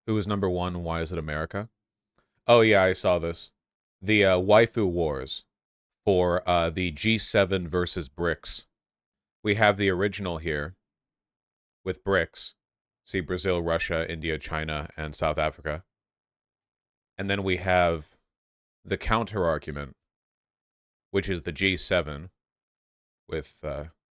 Who was number one and why is it America? Oh yeah, I saw this. The waifu wars for the G7 versus BRICS. We have the original here with BRICS. See Brazil, Russia, India, China, and South Africa. And then we have the counter argument, which is the G7 with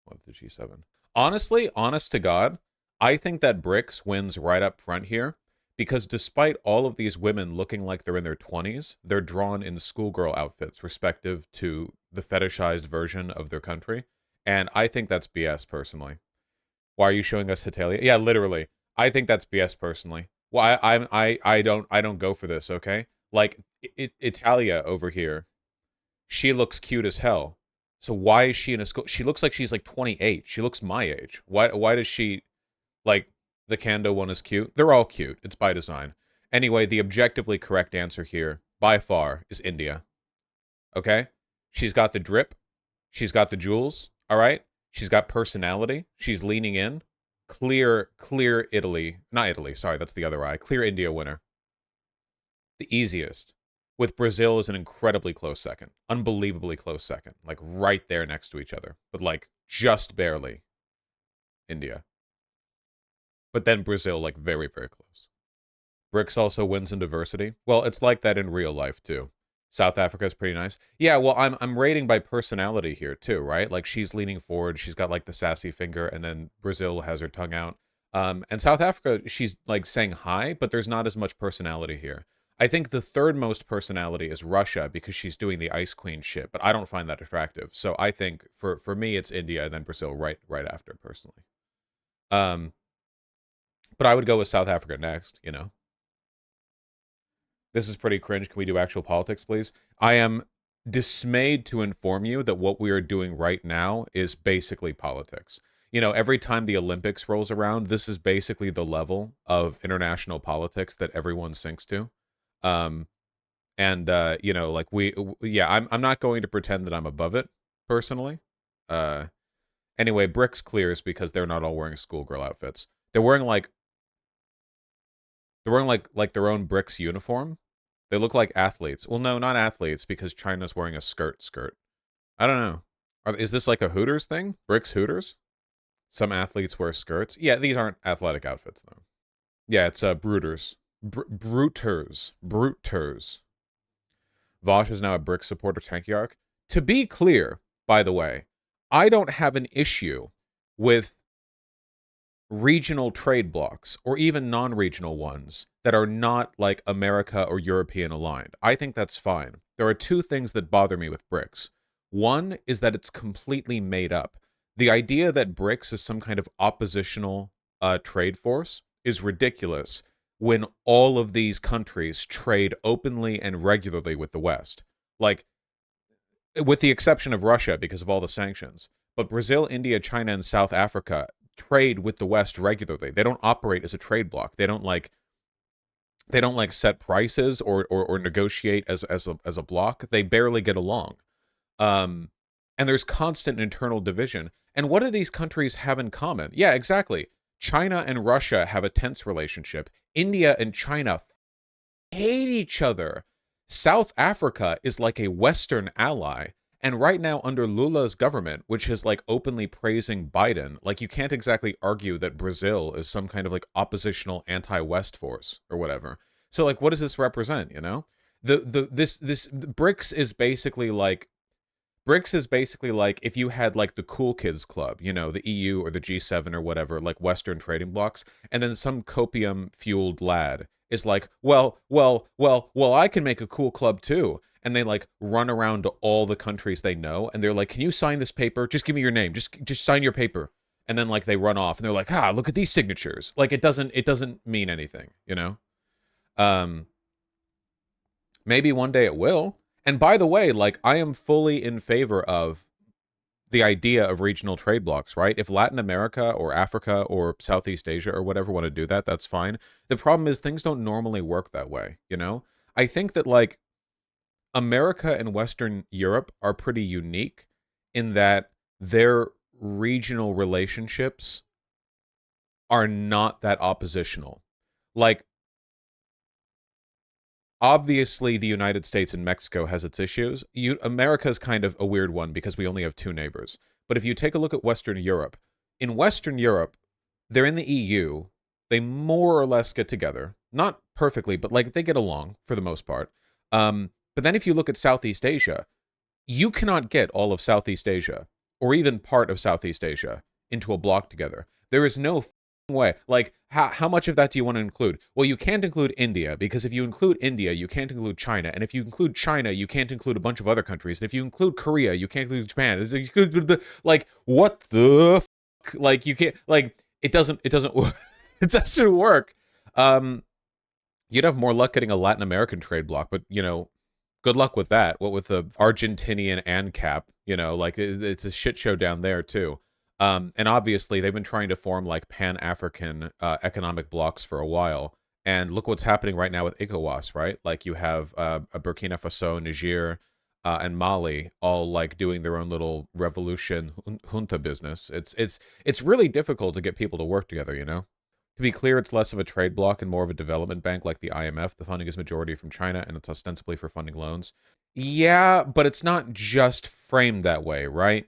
what's the G7? Honestly, honest to God, I think that BRICS wins right up front here because despite all of these women looking like they're in their 20s, they're drawn in schoolgirl outfits respective to the fetishized version of their country. And I think that's BS personally. Why are you showing us Hitalia? Yeah, literally. I think that's BS personally. Well, I don't go for this, okay? Like Italia over here, she looks cute as hell. So why is she in a school? She looks like she's like 28. She looks my age. Why does she like the Kando one is cute? They're all cute. It's by design. Anyway, the objectively correct answer here by far is India. Okay? She's got the drip. She's got the jewels. All right? She's got personality. She's leaning in. Clear Italy. Not Italy, sorry, that's the other eye. Clear India winner. The easiest. With Brazil is an incredibly close second. Unbelievably close second. Like right there next to each other. But like just barely India. But then Brazil, like very, very close. BRICS also wins in diversity. Well, it's like that in real life too. South Africa is pretty nice. Yeah, well, I'm rating by personality here too, right? Like she's leaning forward, she's got like the sassy finger, and then Brazil has her tongue out. And South Africa, she's like saying hi, but there's not as much personality here. I think the third most personality is Russia because she's doing the Ice Queen shit, but I don't find that attractive. So I think for me it's India and then Brazil right after personally. Um, but I would go with South Africa next, you know. This is pretty cringe. Can we do actual politics, please? I am dismayed to inform you that what we are doing right now is basically politics. You know, every time the Olympics rolls around, this is basically the level of international politics that everyone sinks to. Um, and you know, like yeah, I'm not going to pretend that I'm above it personally. Uh, anyway, BRICS clears because they're not all wearing schoolgirl outfits. They're wearing like they're wearing like their own BRICS uniform. They look like athletes. Well, no, not athletes because China's wearing a skirt. I don't know. Is this like a Hooters thing? BRICS Hooters? Some athletes wear skirts. Yeah, these aren't athletic outfits though. Yeah, it's Bruters. Bruters. Vosh is now a BRICS supporter Tankyark. To be clear, by the way, I don't have an issue with regional trade blocks or even non-regional ones that are not like America or European aligned. I think that's fine. There are two things that bother me with BRICS. One is that it's completely made up. The idea that BRICS is some kind of oppositional trade force is ridiculous when all of these countries trade openly and regularly with the West. Like, with the exception of Russia because of all the sanctions. But Brazil, India, China, and South Africa trade with the West regularly. They don't operate as a trade bloc. They don't like set prices or negotiate as a bloc. They barely get along. Um, and there's constant internal division. And what do these countries have in common? Yeah, exactly. China and Russia have a tense relationship. India and China hate each other. South Africa is like a Western ally. And right now, under Lula's government, which is like openly praising Biden, like you can't exactly argue that Brazil is some kind of like oppositional anti-West force or whatever. So like, what does this represent? You know, this BRICS is basically like if you had like the cool kids club, you know, the EU or the G7 or whatever, like Western trading blocks, and then some copium fueled lad is like, well, I can make a cool club too. And they like run around to all the countries they know, and they're like, "Can you sign this paper? Just give me your name. Just sign your paper." And then like they run off, and they're like, "Ah, look at these signatures." Like it doesn't mean anything, you know. Um, Maybe one day it will. And by the way, like I am fully in favor of the idea of regional trade blocks, right? If Latin America or Africa or Southeast Asia or whatever want to do that, that's fine. The problem is things don't normally work that way, you know? I think that like America and Western Europe are pretty unique in that their regional relationships are not that oppositional. Like obviously the United States and Mexico has its issues. America is kind of a weird one because we only have two neighbors. But if you take a look at Western Europe, in Western Europe, they're in the EU. They more or less get together. Not perfectly, but like they get along for the most part. But then if you look at Southeast Asia, you cannot get all of Southeast Asia, or even part of Southeast Asia, into a block together. There is no way. Like, how much of that do you want to include? Well, you can't include India, because if you include India, you can't include China. And if you include China, you can't include a bunch of other countries. And if you include Korea, you can't include Japan. Like, what the fuck? Like, you can't, like, it doesn't, it doesn't work. You'd have more luck getting a Latin American trade bloc, but, you know, good luck with that. What with the Argentinian ANCAP, you know, like it's a shit show down there too. And obviously they've been trying to form like Pan-African economic blocs for a while. And look what's happening right now with ECOWAS, right? Like you have a Burkina Faso, Niger, and Mali all like doing their own little revolution junta business. It's really difficult to get people to work together, you know? To be clear, it's less of a trade bloc and more of a development bank like the IMF. The funding is majority from China, and it's ostensibly for funding loans. Yeah, but it's not just framed that way, right?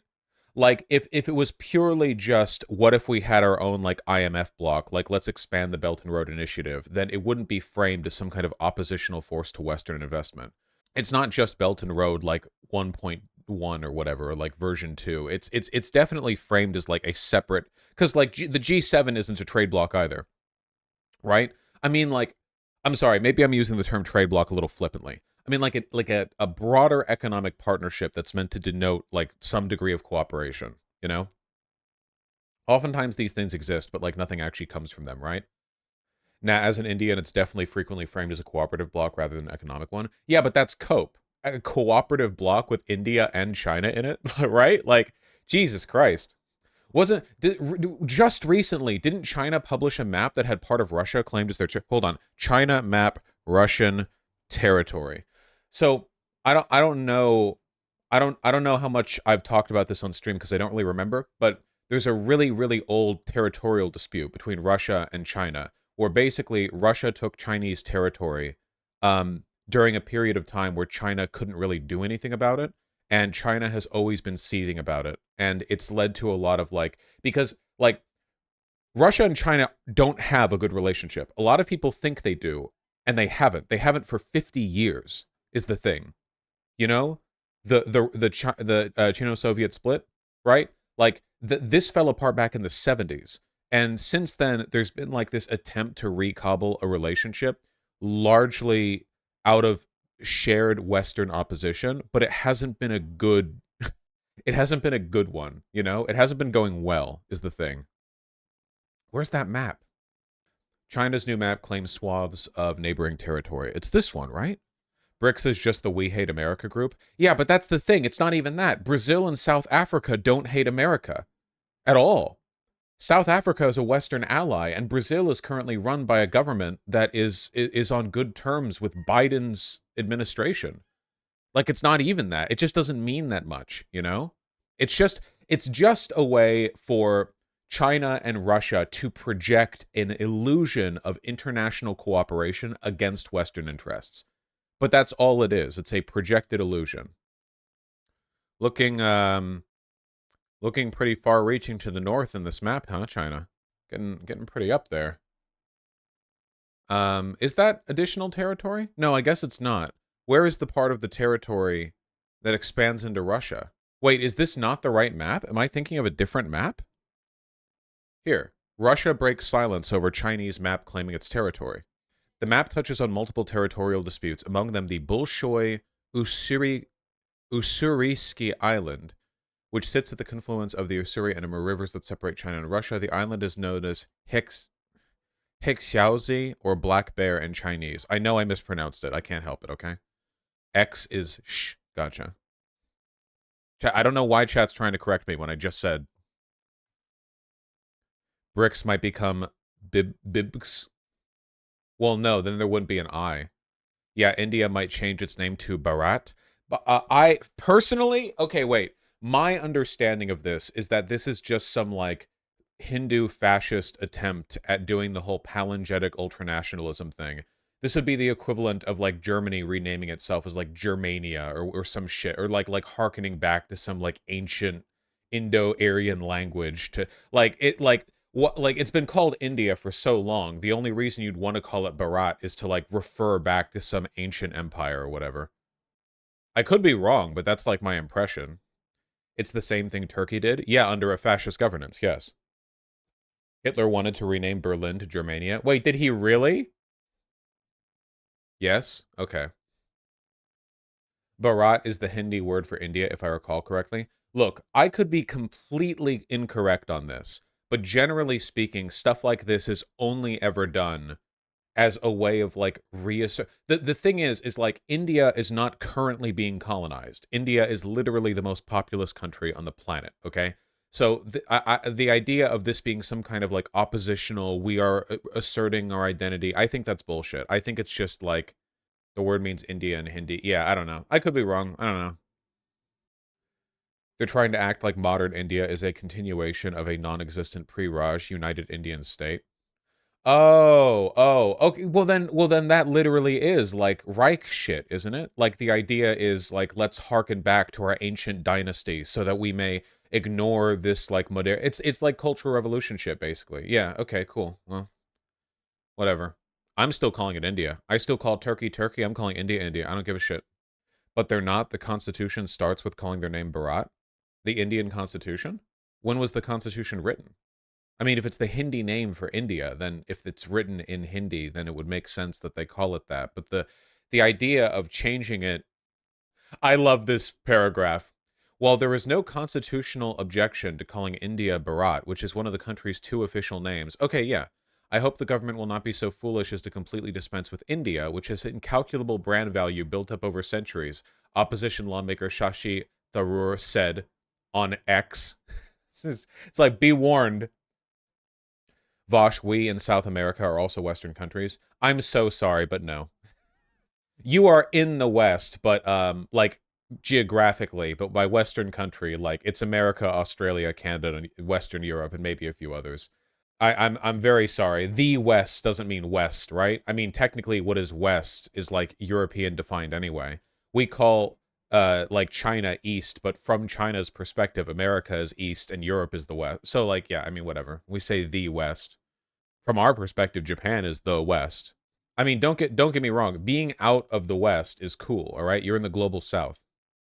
Like, if it was purely just, what if we had our own, like, IMF bloc, like, let's expand the Belt and Road Initiative, then it wouldn't be framed as some kind of oppositional force to Western investment. It's not just Belt and Road, like, 1.1 or whatever, or like version 2. It's definitely framed as like a separate, because like the G7 isn't a trade bloc either, right? I mean, like, I'm sorry, maybe I'm using the term trade bloc a little flippantly. I mean, like a broader economic partnership that's meant to denote like some degree of cooperation, you know? Oftentimes these things exist, but like nothing actually comes from them, right? Now, as an Indian, it's definitely frequently framed as a cooperative bloc rather than an economic one. Yeah, but that's COPE. A cooperative bloc with India and China in it, right? Like, Jesus Christ. Just recently, didn't China publish a map that had part of Russia claimed as their... Hold on. China map Russian territory. So, I don't know... I don't know how much I've talked about this on stream because I don't really remember, but there's a really, really old territorial dispute between Russia and China, where basically Russia took Chinese territory during a period of time where China couldn't really do anything about it, and China has always been seething about it, and it's led to a lot of, like, because, like, Russia and China don't have a good relationship. A lot of people think they do, and they haven't. They haven't for 50 years, is the thing. You know? The Chino-Soviet split, right? Like, this fell apart back in the 70s, and since then, there's been, like, this attempt to recobble a relationship, largely out of shared Western opposition, but it hasn't been a good one, you know? It hasn't been going well, is the thing. Where's that map? China's new map claims swaths of neighboring territory. It's this one, right? BRICS is just the We Hate America group. Yeah, but that's the thing. It's not even that. Brazil and South Africa don't hate America at all. South Africa is a Western ally, and Brazil is currently run by a government that is on good terms with Biden's administration. Like, it's not even that. It just doesn't mean that much, you know? It's just a way for China and Russia to project an illusion of international cooperation against Western interests. But that's all it is. It's a projected illusion. Looking pretty far-reaching to the north in this map, huh, China? Getting pretty up there. Is that additional territory? No, I guess it's not. Where is the part of the territory that expands into Russia? Wait, is this not the right map? Am I thinking of a different map? Here. Russia breaks silence over Chinese map claiming its territory. The map touches on multiple territorial disputes, among them the Bolshoi Ussuriysky Island, which sits at the confluence of the Ussuri and Amur rivers that separate China and Russia. The island is known as Hexyaozi, or Black Bear in Chinese. I know I mispronounced it. I can't help it, okay? X is sh. Gotcha. I don't know why chat's trying to correct me when I just said BRICS might become BIBS. Well, no, then there wouldn't be an I. Yeah, India might change its name to Bharat. But I personally... Okay, wait. My understanding of this is that this is just some, like, Hindu fascist attempt at doing the whole palingetic ultranationalism thing. This would be the equivalent of like Germany renaming itself as like Germania or some shit, or like harkening back to some like ancient Indo-Aryan language to like it like what like it's been called India for so long. The only reason you'd want to call it Bharat is to like refer back to some ancient empire or whatever. I could be wrong, but that's like my impression. It's the same thing Turkey did. Yeah, under a fascist governance, yes. Hitler wanted to rename Berlin to Germania. Wait, did he really? Yes? Okay. Bharat is the Hindi word for India, if I recall correctly. Look, I could be completely incorrect on this, but generally speaking, stuff like this is only ever done as a way of like reassert. The thing is like India is not currently being colonized. India is literally the most populous country on the planet. Okay, so the idea of this being some kind of like oppositional, we are asserting our identity. I think that's bullshit. I think it's just like the word means India in Hindi. Yeah, I don't know. I could be wrong. I don't know. They're trying to act like modern India is a continuation of a non-existent pre-Raj United Indian state. Oh, okay. Well then that literally is like Reich shit, isn't it? Like the idea is like let's harken back to our ancient dynasty so that we may ignore this like modern. It's like Cultural Revolution shit, basically. Yeah. Okay. Cool. Well, whatever. I'm still calling it India. I still call Turkey Turkey. I'm calling India India. I don't give a shit. But they're not. The Constitution starts with calling their name Bharat. The Indian Constitution. When was the Constitution written? I mean, if it's the Hindi name for India, then if it's written in Hindi, then it would make sense that they call it that. But the idea of changing it, I love this paragraph. While there is no constitutional objection to calling India Bharat, which is one of the country's two official names, okay, yeah. I hope the government will not be so foolish as to completely dispense with India, which has incalculable brand value built up over centuries. Opposition lawmaker Shashi Tharoor said on X. It's like, be warned. Vosh, we in South America are also Western countries. I'm so sorry, but no. You are in the West, but like geographically, but by Western country, like it's America, Australia, Canada, Western Europe, and maybe a few others. I'm very sorry. The West doesn't mean West, right? I mean, technically, what is West is like European defined anyway. We call like China East, but from China's perspective, America is East and Europe is the West. So like, yeah, I mean, whatever. We say the West. From our perspective, Japan is the West. I mean, don't get me wrong. Being out of the West is cool, all right? You're in the global South.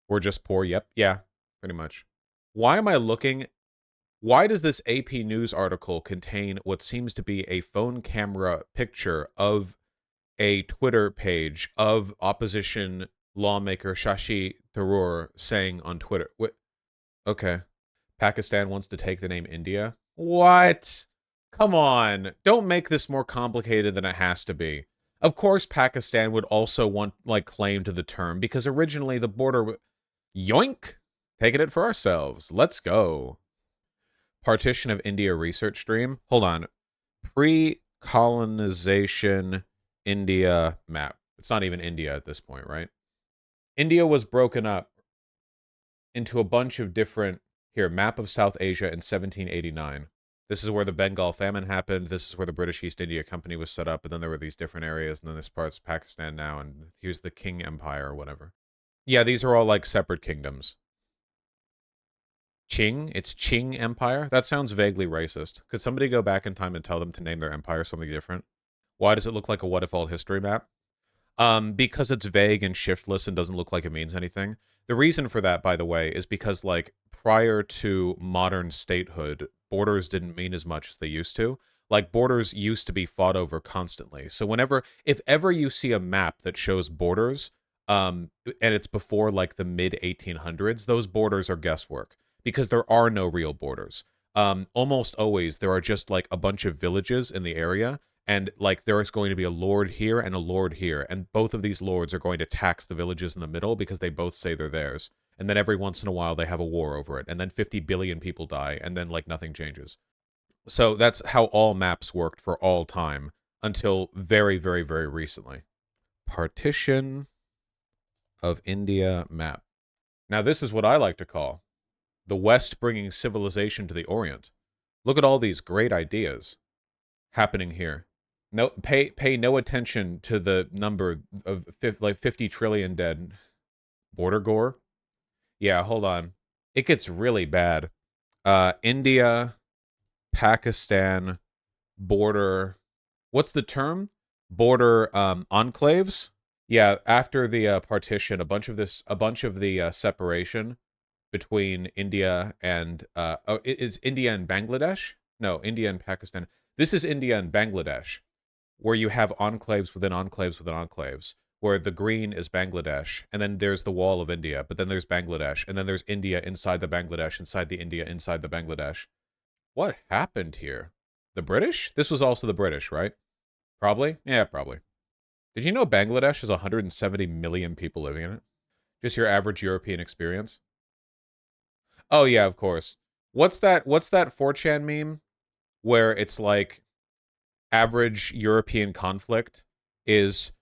We're just poor. Yep. Yeah, pretty much. Why am I looking? Why does this AP News article contain what seems to be a phone camera picture of a Twitter page of opposition lawmaker Shashi Tharoor saying on Twitter? What? Okay. Pakistan wants to take the name India? What? Come on. Don't make this more complicated than it has to be. Of course Pakistan would also want like claim to the term because originally the border yoink, taking it for ourselves. Let's go. Partition of India research stream. Hold on. Pre-colonization India map. It's not even India at this point, right? India was broken up into a bunch of different... Here, map of South Asia in 1789. This is where the Bengal famine happened. This is where the British East India Company was set up. And then there were these different areas. And then this part's Pakistan now. And here's the King Empire or whatever. Yeah, these are all like separate kingdoms. Qing? It's Qing Empire? That sounds vaguely racist. Could somebody go back in time and tell them to name their empire something different? Why does it look like a what if all history map? Because it's vague and shiftless and doesn't look like it means anything. The reason for that, by the way, is because, like, prior to modern statehood, borders didn't mean as much as they used to. Like, borders used to be fought over constantly. So if ever you see a map that shows borders, and it's before, like, the mid-1800s, those borders are guesswork. Because there are no real borders. Almost always, there are just, like, a bunch of villages in the area, and, like, there is going to be a lord here and a lord here, and both of these lords are going to tax the villages in the middle because they both say they're theirs. And then every once in a while, they have a war over it, and then 50 billion people die, and then, like, nothing changes. So that's how all maps worked for all time, until very, very, very recently. Partition of India map. Now, this is what I like to call the West bringing civilization to the Orient. Look at all these great ideas happening here. No, pay no attention to the number of like 50 trillion dead. Border gore? Yeah, hold on. It gets really bad. India, Pakistan, border. What's the term? Border enclaves? Yeah, after the partition, a bunch of the separation between India and it's India and Bangladesh? No, India and Pakistan. This is India and Bangladesh, where you have enclaves within enclaves within enclaves, where the green is Bangladesh, and then there's the wall of India, but then there's Bangladesh, and then there's India inside the Bangladesh, inside the India, inside the Bangladesh. What happened here? The British? This was also the British, right? Probably? Yeah, probably. Did you know Bangladesh has 170 million people living in it? Just your average European experience? Oh yeah, of course. What's that 4chan meme where it's like average European conflict is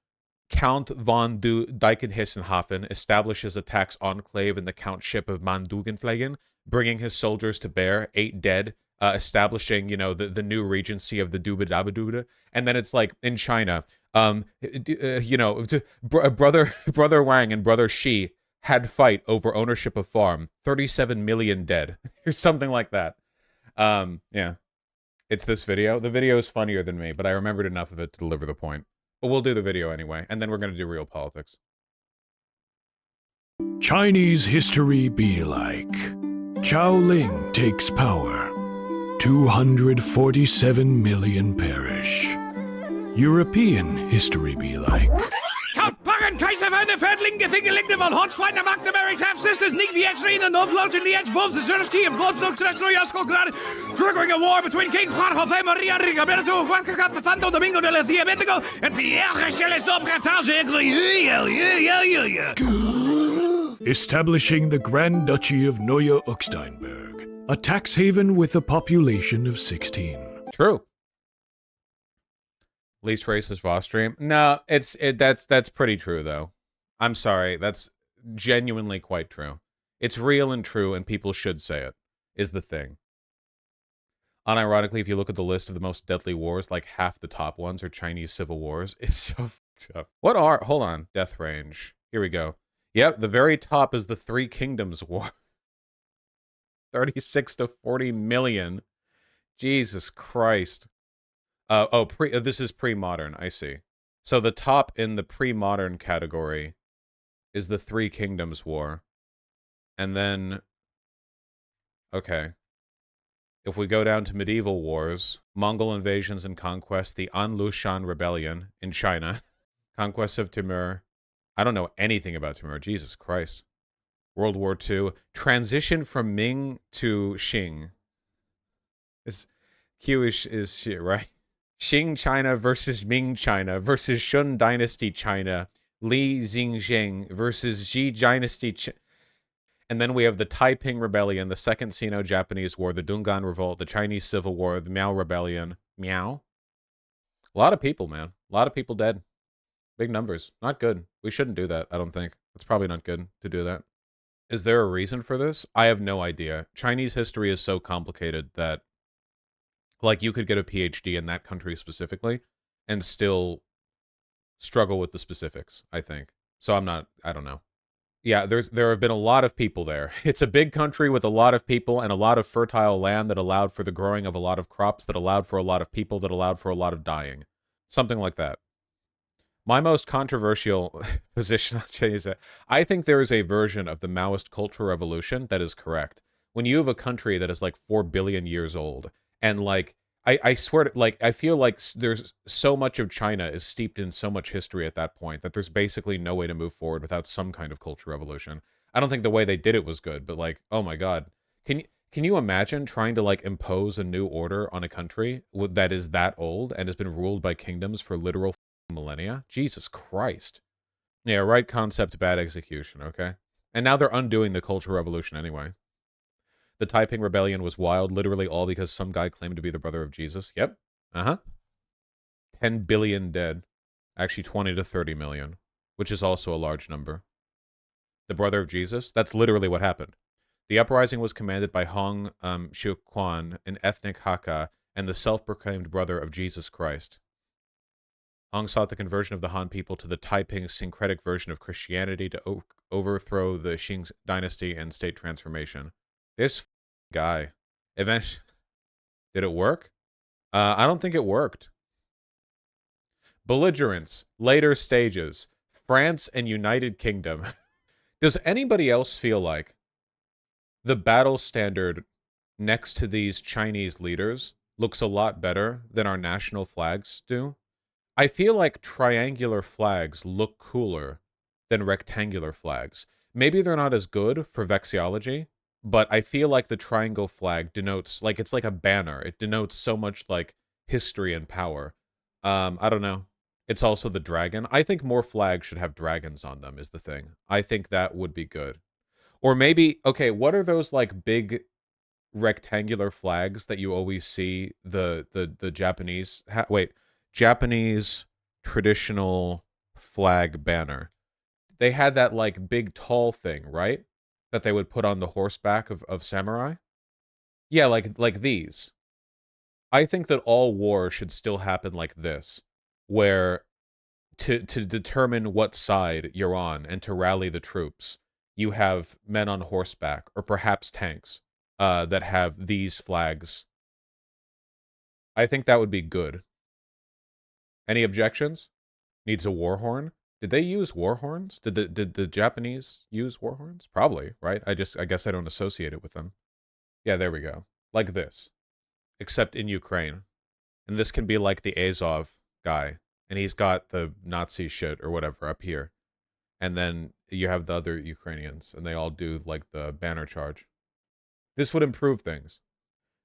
Count von Dykenhessenhafen establishes a tax enclave in the countship of Mandugenflegen, bringing his soldiers to bear, 8 dead, establishing, the new regency of the Dubadabadubada. And then it's like in China, brother Wang and brother Xi had fight over ownership of farm, 37 million dead, or something like that. Yeah. It's this video. The video is funnier than me, but I remembered enough of it to deliver the point. But we'll do the video anyway, and then we're going to do real politics. Chinese history be like. Zhao Ling takes power. 247 million perish. European history be like. Count Baron Kaiser van de Verdling, Fingerling, van Hotsfight, the Magdeberries, half sisters, Nick Vietrin, and Novloach, and the Edge Wolves, the Zerski of Goldstone, Tresno, Yasko, Grad, triggering a war between King Jorge and Maria Rigoberto, Huascacat, Fernando Domingo de la Diabetico, and Pierre Rachel Establishing the Grand Duchy of Neue Ucksteinberg, a tax haven with a population of 16. True. Least racist VOS stream? No, that's pretty true though. I'm sorry, that's genuinely quite true. It's real and true, and people should say it, is the thing. Unironically, if you look at the list of the most deadly wars, like half the top ones are Chinese civil wars. It's so fucked up. Hold on, death range. Here we go. Yep, the very top is the Three Kingdoms War. 36 to 40 million. Jesus Christ. This is pre-modern, I see. So the top in the pre-modern category is the Three Kingdoms War. And then, okay. If we go down to medieval wars, Mongol invasions and conquest, the An Lushan Rebellion in China, conquest of Timur. I don't know anything about Timur, Jesus Christ. World War II, transition from Ming to Qing. Q is shit, right? Qing China versus Ming China versus Shun Dynasty China, Li Xingzheng versus Xi Dynasty and then we have the Taiping Rebellion, the Second Sino-Japanese War, the Dungan Revolt, the Chinese Civil War, the Miao Rebellion. Miao? A lot of people, man. A lot of people dead. Big numbers. Not good. We shouldn't do that, I don't think. It's probably not good to do that. Is there a reason for this? I have no idea. Chinese history is so complicated that like you could get a PhD in that country specifically and still struggle with the specifics, I think. So I don't know. Yeah, there have been a lot of people there. It's a big country with a lot of people and a lot of fertile land that allowed for the growing of a lot of crops, that allowed for a lot of people, that allowed for a lot of dying. Something like that. My most controversial position on China is that I think there is a version of the Maoist Cultural Revolution that is correct. When you have a country that is like 4 billion years old, and like, I swear to, like, I feel like there's so much of China is steeped in so much history at that point that there's basically no way to move forward without some kind of cultural revolution. I don't think the way they did it was good, but like, oh my god. Can you imagine trying to like impose a new order on a country that is that old and has been ruled by kingdoms for literal millennia? Jesus Christ. Yeah, right concept, bad execution, okay? And now they're undoing the cultural revolution anyway. The Taiping Rebellion was wild, literally all because some guy claimed to be the brother of Jesus. Yep. 10 billion dead. Actually, 20 to 30 million, which is also a large number. The brother of Jesus? That's literally what happened. The uprising was commanded by Hong Xiuquan, an ethnic Hakka, and the self-proclaimed brother of Jesus Christ. Hong sought the conversion of the Han people to the Taiping syncretic version of Christianity to overthrow the Qing dynasty and state transformation. This guy. Eventually, did it work? I don't think it worked. Belligerence. Later stages. France and United Kingdom. Does anybody else feel like the battle standard next to these Chinese leaders looks a lot better than our national flags do? I feel like triangular flags look cooler than rectangular flags. Maybe they're not as good for vexillology, but I feel like the triangle flag denotes, like, it's like a banner. It denotes so much, like, history and power. I don't know. It's also the dragon. I think more flags should have dragons on them is the thing. I think that would be good. Or maybe, okay, what are those, like, big rectangular flags that you always see the Japanese... Japanese traditional flag banner. They had that, like, big tall thing, right? That they would put on the horseback of samurai. Yeah, like these. I think that all war should still happen like this, where to determine what side you're on and to rally the troops, you have men on horseback, or perhaps tanks, that have these flags. I think that would be good. Any objections? Needs a war horn? Did they use war horns? Did the Japanese use war horns? Probably, right? I guess I don't associate it with them. Yeah, there we go. Like this. Except in Ukraine. And this can be like the Azov guy. And he's got the Nazi shit or whatever up here. And then you have the other Ukrainians. And they all do like the banner charge. This would improve things.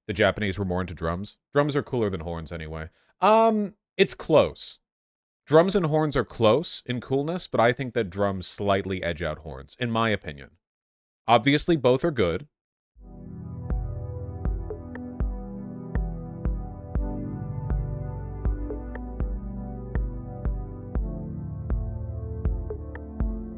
The Japanese were more into drums. Drums are cooler than horns anyway. It's close. Drums and horns are close in coolness, but I think that drums slightly edge out horns, in my opinion. Obviously, both are good.